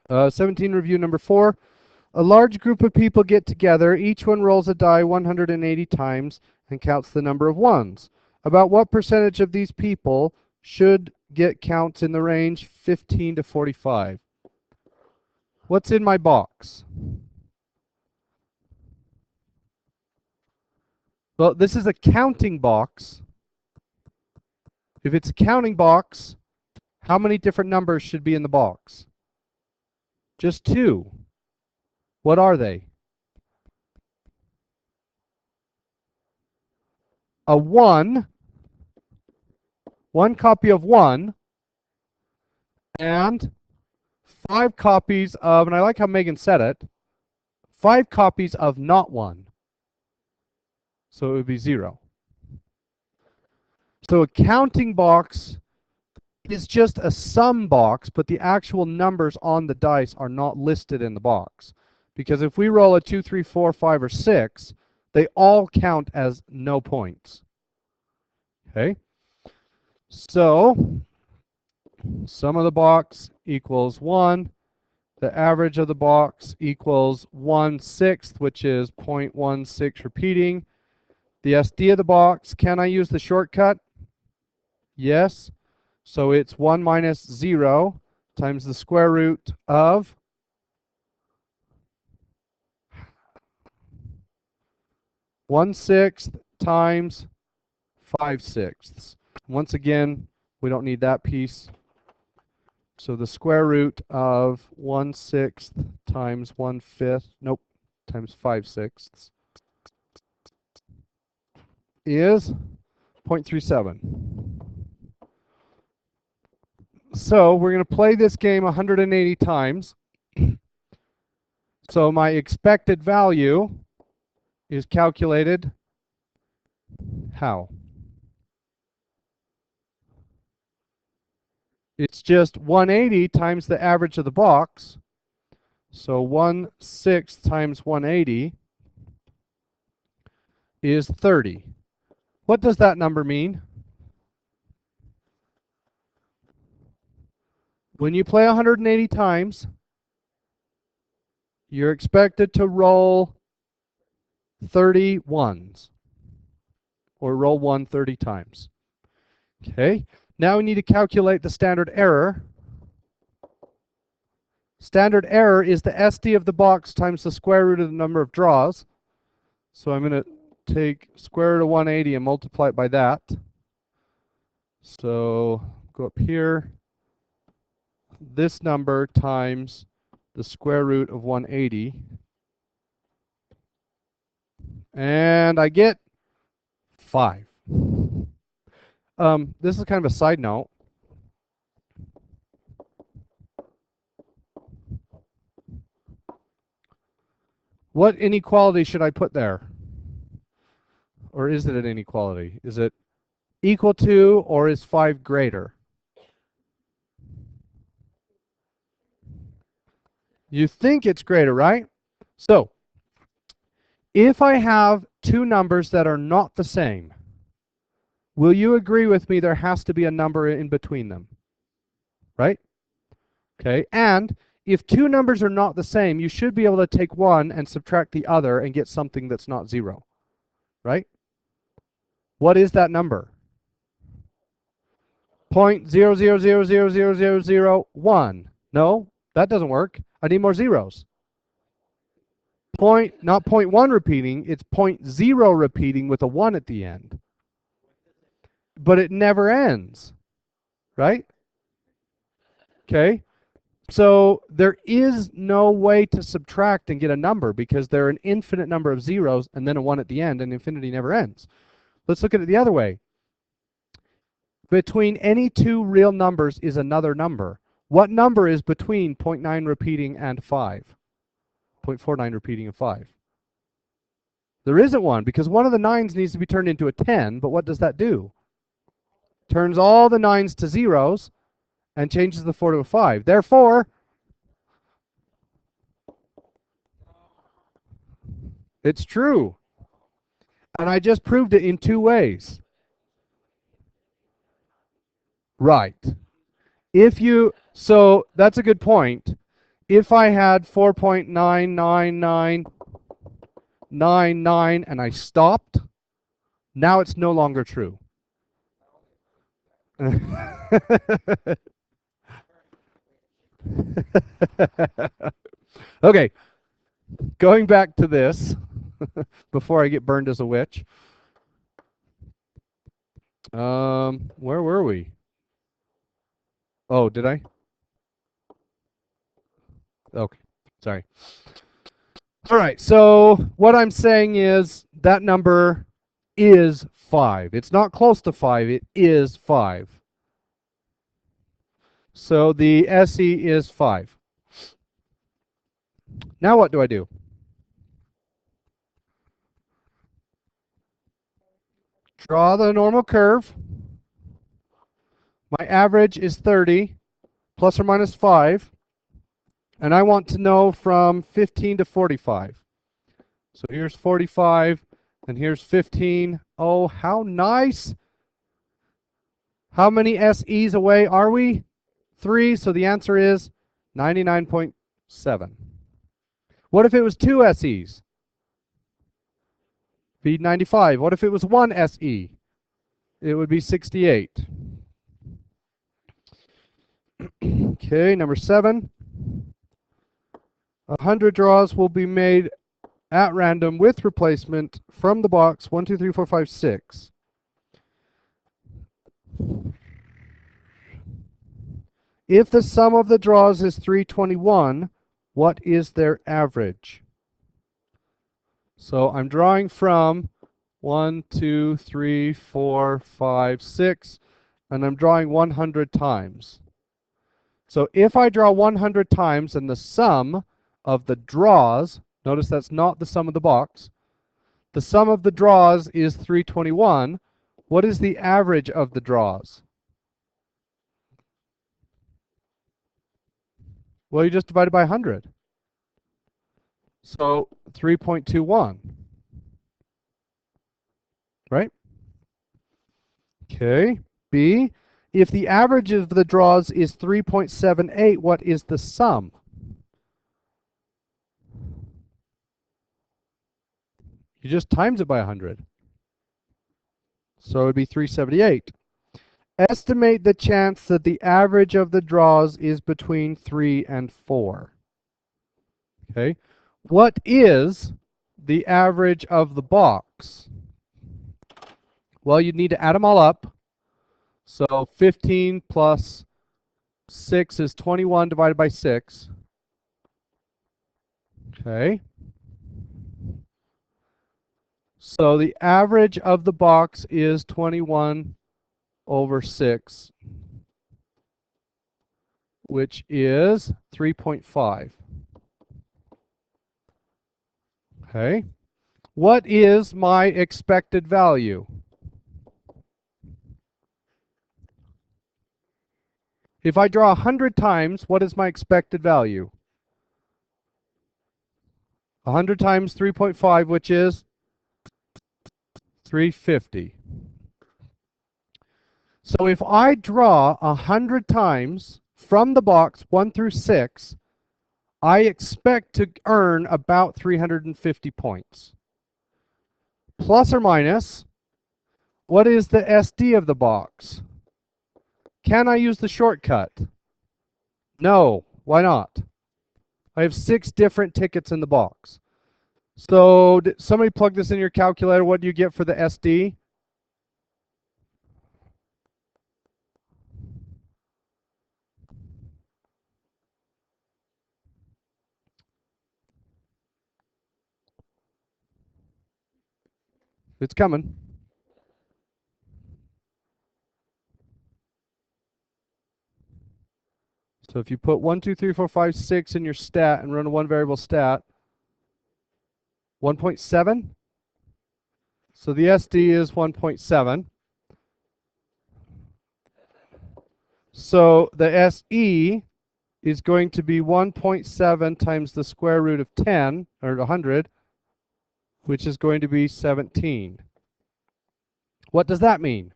17 review number 4. A large group of people get together. Each one rolls a die 180 times and counts the number of ones. About what percentage of these people should get counts in the range 15 to 45? What's in my box? Well, this is a counting box. If it's a counting box, how many different numbers should be in the box? Just 2. What are they? A 1, one copy of 1, and 5 copies of, and I like how Megan said it, 5 copies of not 1. So it would be 0. So a counting box is just a sum box, but the actual numbers on the dice are not listed in the box. Because if we roll a 2, 3, 4, 5, or 6, they all count as no points. Okay? So sum of the box equals 1. The average of the box equals 1/6, which is 0.16 repeating. The SD of the box, can I use the shortcut? Yes. So it's 1 minus 0 times the square root of 1/6 times 5/6. Once again, we don't need that piece. So the square root of 1/6 times 1/5, nope, times 5/6 is 0.37. So we're going to play this game 180 times. So my expected value is calculated how? It's just 180 times the average of the box. So 1/6 times 180 is 30. What does that number mean? When you play 180 times, you're expected to roll 30 ones, or roll 1 30 times. Okay, now we need to calculate the standard error. Standard error is the SD of the box times the square root of the number of draws. So I'm going to take square root of 180 and multiply it by that. So go up here. This number times the square root of 180. And I get 5. This is kind of a side note. What inequality should I put there? Or is it an inequality? Is it equal to, or is 5 greater? You think it's greater, right? So if I have 2 numbers that are not the same, will you agree with me there has to be a number in between them? Right? Okay, and if 2 numbers are not the same, you should be able to take one and subtract the other and get something that's not 0. Right? What is that number? 0.00000001. No, that doesn't work. I need more zeros. Not 0.1 repeating, it's 0.0 repeating with a 1 at the end. But it never ends, right? Okay, so there is no way to subtract and get a number because there are an infinite number of zeros and then a 1 at the end, and infinity never ends. Let's look at it the other way. Between any 2 real numbers is another number. What number is between 0.9 repeating and 5? 0.49 repeating and 5. There isn't one because one of the 9s needs to be turned into a 10, but what does that do? Turns all the 9s to zeros and changes the 4 to a 5. Therefore, it's true. And I just proved it in 2 ways. Right. So that's a good point. If I had 4.99999 and I stopped, now it's no longer true. Okay, going back to this before I get burned as a witch. Where were we? Oh, did I? Okay, sorry. All right, so what I'm saying is that number is 5. It's not close to 5, it is 5. So the SE is 5. Now what do I do? Draw the normal curve. My average is 30 plus or minus 5. And I want to know from 15 to 45. So here's 45 and here's 15. Oh, how nice. How many SEs away are we? 3. So the answer is 99.7. What if it was 2 SEs? Be 95. What if it was 1 SE? It would be 68. Okay, number 7. 100 draws will be made at random with replacement from the box 1, 2, 3, 4, 5, 6. If the sum of the draws is 321, what is their average? So I'm drawing from 1, 2, 3, 4, 5, 6, and I'm drawing 100 times. So if I draw 100 times and the sum of the draws, notice that's not the sum of the box, the sum of the draws is 321, what is the average of the draws? Well, you just divide it by 100. So 3.21, right? Okay, B, if the average of the draws is 3.78, what is the sum? You just times it by 100. So it would be 378. Estimate the chance that the average of the draws is between 3 and 4. Okay, what is the average of the box? Well, you'd need to add them all up. So 15 plus 6 is 21 divided by 6. Okay. So the average of the box is 21 over 6, which is 3.5. Okay. What is my expected value? If I draw 100 times, what is my expected value? 100 times 3.5, which is 350. So if I draw 100 times from the box 1 through 6, I expect to earn about 350 points. Plus or minus, what is the SD of the box? Can I use the shortcut? No. Why not? I have 6 different tickets in the box. So somebody plug this in your calculator. What do you get for the SD? It's coming. So if you put 1, 2, 3, 4, 5, 6 in your stat and run a one variable stat, 1.7. So the SD is 1.7. So the SE is going to be 1.7 times the square root of 10, or 100, which is going to be 17. What does that mean?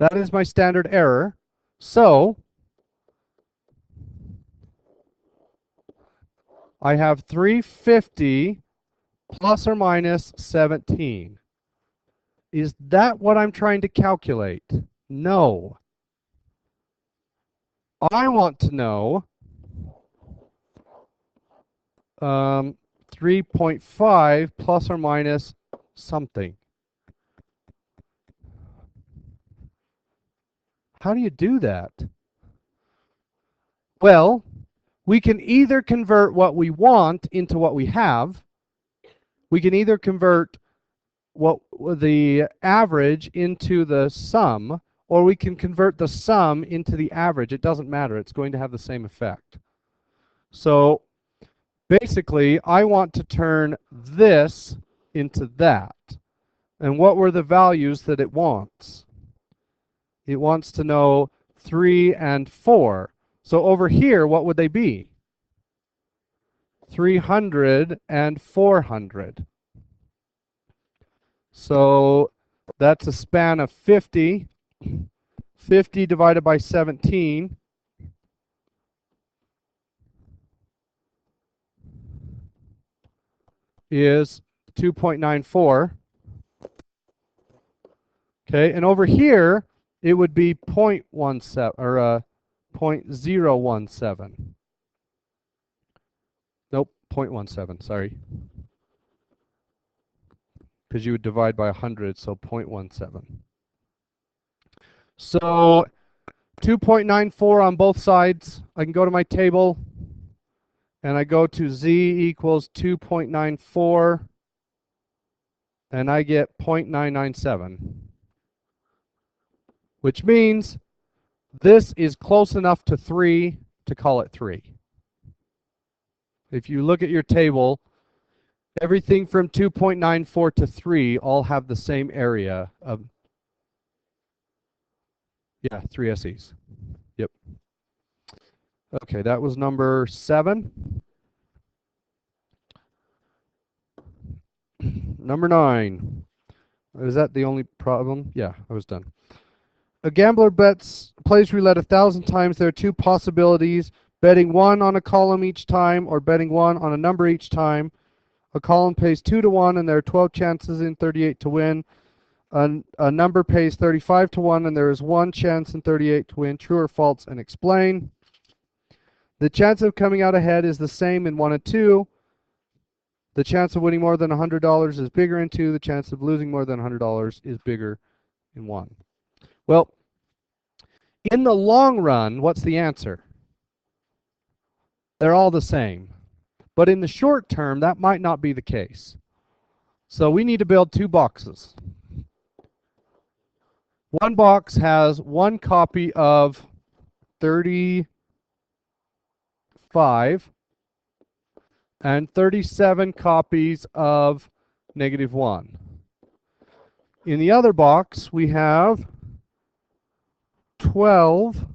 That is my standard error. So I have 350 plus or minus 17. Is that what I'm trying to calculate? No. I want to know 3.5 plus or minus something. How do you do that? Well, we can either convert what we want into what we have. We can either convert what the average into the sum, or we can convert the sum into the average. It doesn't matter. It's going to have the same effect. So basically, I want to turn this into that. And what were the values that it wants? It wants to know 3 and 4. So over here, what would they be? 300 and 400. So that's a span of 50. 50 divided by 17 is 2.94. Okay, and over here, it would be 0.17 or 0.017. Nope, 0.17, sorry. Because you would divide by 100, so 0.17. So 2.94 on both sides. I can go to my table, and I go to z equals 2.94, and I get 0.997, which means this is close enough to 3 to call it 3. If you look at your table, everything from 2.94 to 3 all have the same area of, yeah, 3 SEs. Yep. Okay, that was number 7. Number 9. Is that the only problem? Yeah, I was done. A gambler plays roulette 1,000 times. There are 2 possibilities: betting 1 on a column each time or betting 1 on a number each time. A column pays 2 to 1, and there are 12 chances in 38 to win. A number pays 35 to 1, and there is 1 chance in 38 to win. True or false, and explain. The chance of coming out ahead is the same in 1 and 2. The chance of winning more than $100 is bigger in 2. The chance of losing more than $100 is bigger in 1. Well, in the long run, what's the answer? They're all the same. But in the short term, that might not be the case. So we need to build 2 boxes. One box has 1 copy of 35 and 37 copies of -1. In the other box, we have 12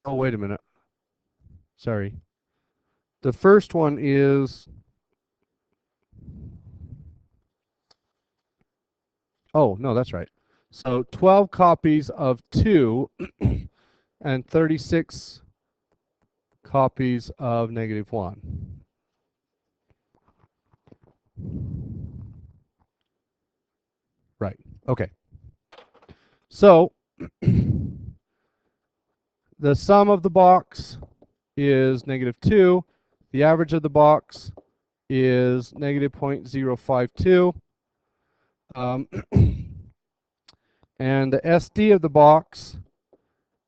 oh, wait a minute. Sorry. The first one is, oh, no, that's right. So 12 copies of 2 and 36 copies of -1. Right. Okay. So the sum of the box is -2. The average of the box is -0.052. And the SD of the box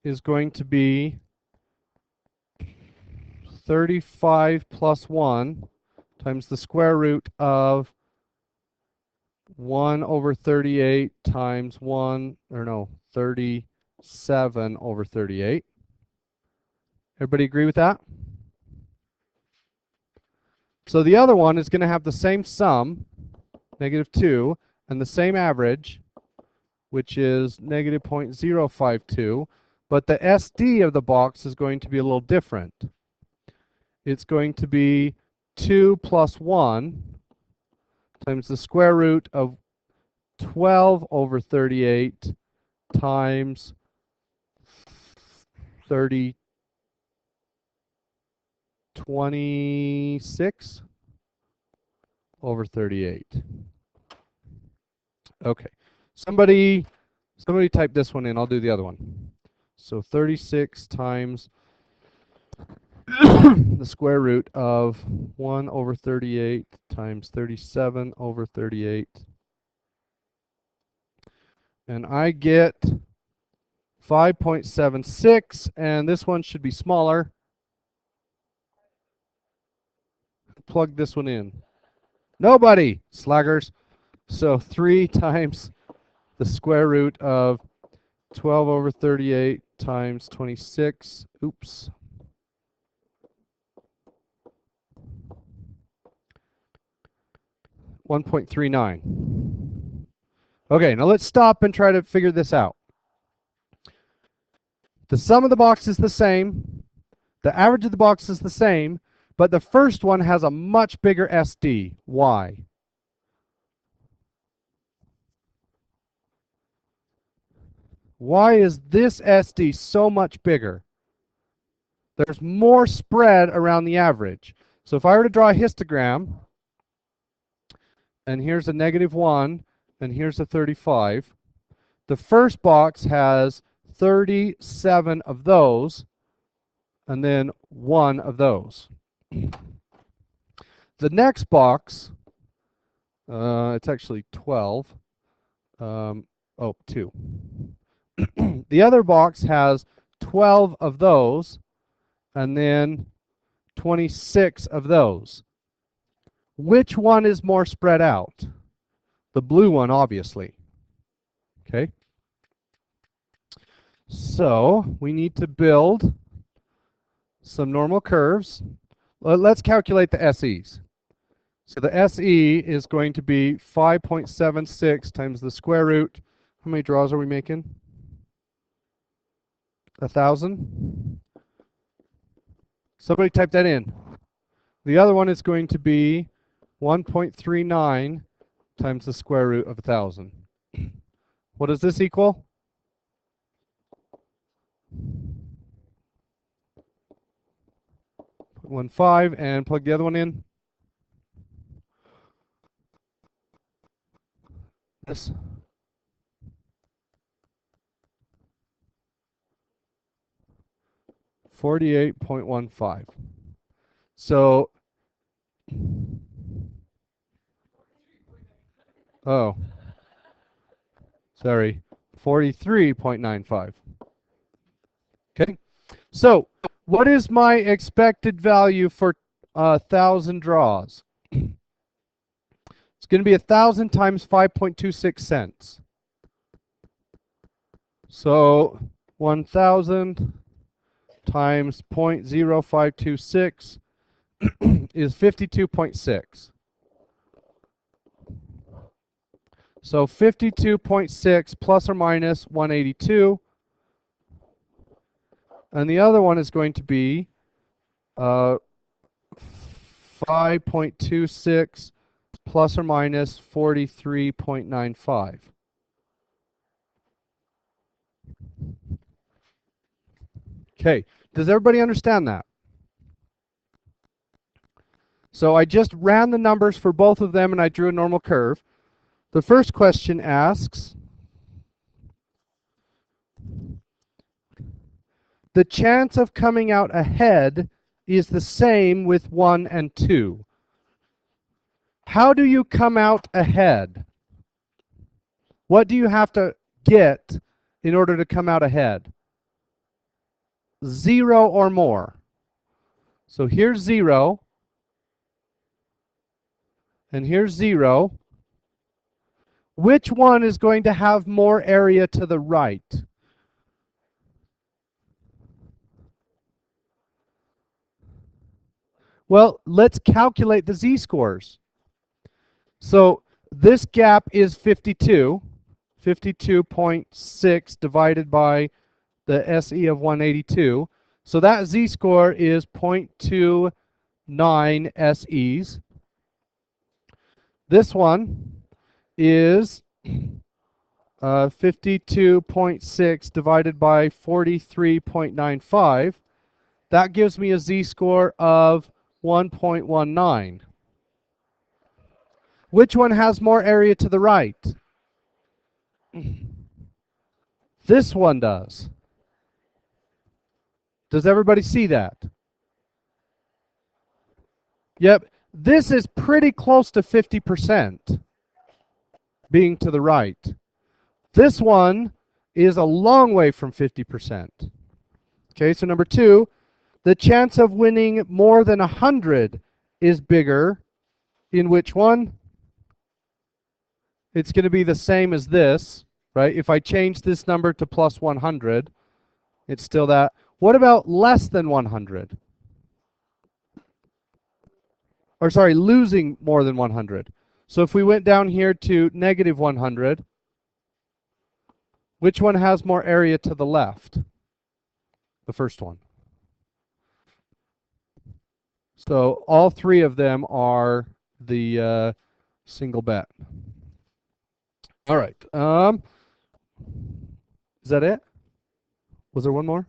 is going to be 35 plus 1 times the square root of 1 over 38 times 37 over 38. Everybody agree with that? So the other one is going to have the same sum, -2, and the same average, which is -0.052, but the SD of the box is going to be a little different. It's going to be 2 plus 1 times the square root of 12 over 38 times 26 over 38. Okay. Somebody type this one in. I'll do the other one. So 36 times the square root of 1 over 38 times 37 over 38. And I get 5.76, and this one should be smaller. Plug this one in. Nobody, slaggers. So 3 times the square root of 12 over 38 times 26. Oops. $1.39. Okay, now let's stop and try to figure this out. The sum of the box is the same. The average of the box is the same, but the first one has a much bigger SD. Why? Why is this SD so much bigger? There's more spread around the average. So if I were to draw a histogram, and here's a -1, and here's a 35, the first box has 37 of those, and then 1 of those. The next box, it's actually 12. 2. The other box has 12 of those, and then 26 of those. Which one is more spread out? The blue one, obviously. Okay. So we need to build some normal curves. Let's calculate the SEs. So the SE is going to be 5.76 times the square root. How many draws are we making? 1,000. Somebody type that in. The other one is going to be 1.39 times the square root of 1,000. What does this equal? 0.15, and plug the other one in. This. $48.15. So, oh, sorry, 43.95. Okay, so what is my expected value for 1,000 draws? It's going to be 1,000 times 5.26 cents. So 1,000 times 0.0526 is 52.6. So 52.6 plus or minus 182. And the other one is going to be 5.26 plus or minus 43.95. Okay, does everybody understand that? So I just ran the numbers for both of them and I drew a normal curve. The first question asks, the chance of coming out ahead is the same with 1 and 2. How do you come out ahead? What do you have to get in order to come out ahead? 0 or more. So here's 0, and here's 0. Which one is going to have more area to the right? Well, let's calculate the z-scores. So this gap is 52. 52.6 divided by the SE of 182. So that z-score is 0.29 SEs. This one is 52.6 divided by 43.95. That gives me a z-score of 1.19. Which one has more area to the right? This one does. Does everybody see that? Yep. This is pretty close to 50% being to the right. This one is a long way from 50%. Okay, so number 2, the chance of winning more than 100 is bigger. In which one? It's going to be the same as this, right? If I change this number to plus 100, it's still that. What about less than 100? Or sorry, losing more than 100. So if we went down here to negative 100, which one has more area to the left? The first one. So all 3 of them are the single bet. All right. Is that it? Was there one more?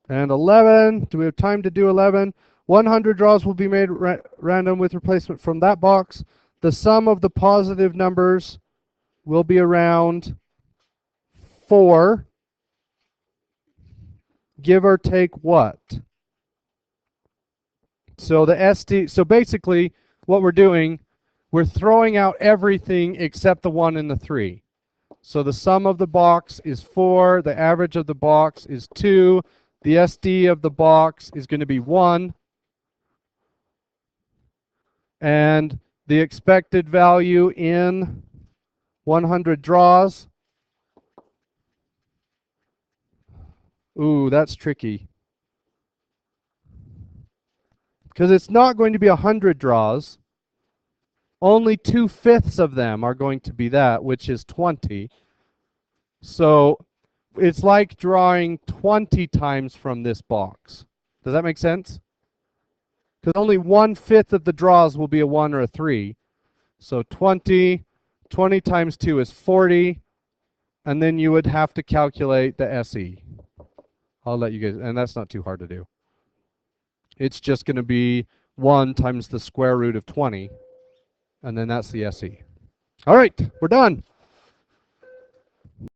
And 11. Do we have time to do 11? 100 draws will be made random with replacement from that box. The sum of the positive numbers will be around 4. Give or take what? So the ST, so basically what we're doing, we're throwing out everything except the 1 and the 3. So the sum of the box is 4, the average of the box is 2, the SD of the box is going to be 1, and the expected value in 100 draws, ooh, that's tricky. Because it's not going to be 100 draws. Only 2/5 of them are going to be that, which is 20. So it's like drawing 20 times from this box. Does that make sense? Because only 1/5 of the draws will be a 1 or a 3. So 20 times 2 is 40, and then you would have to calculate the SE. I'll let you guys, and that's not too hard to do. It's just going to be 1 times the square root of 20, and then that's the SE. All right, we're done.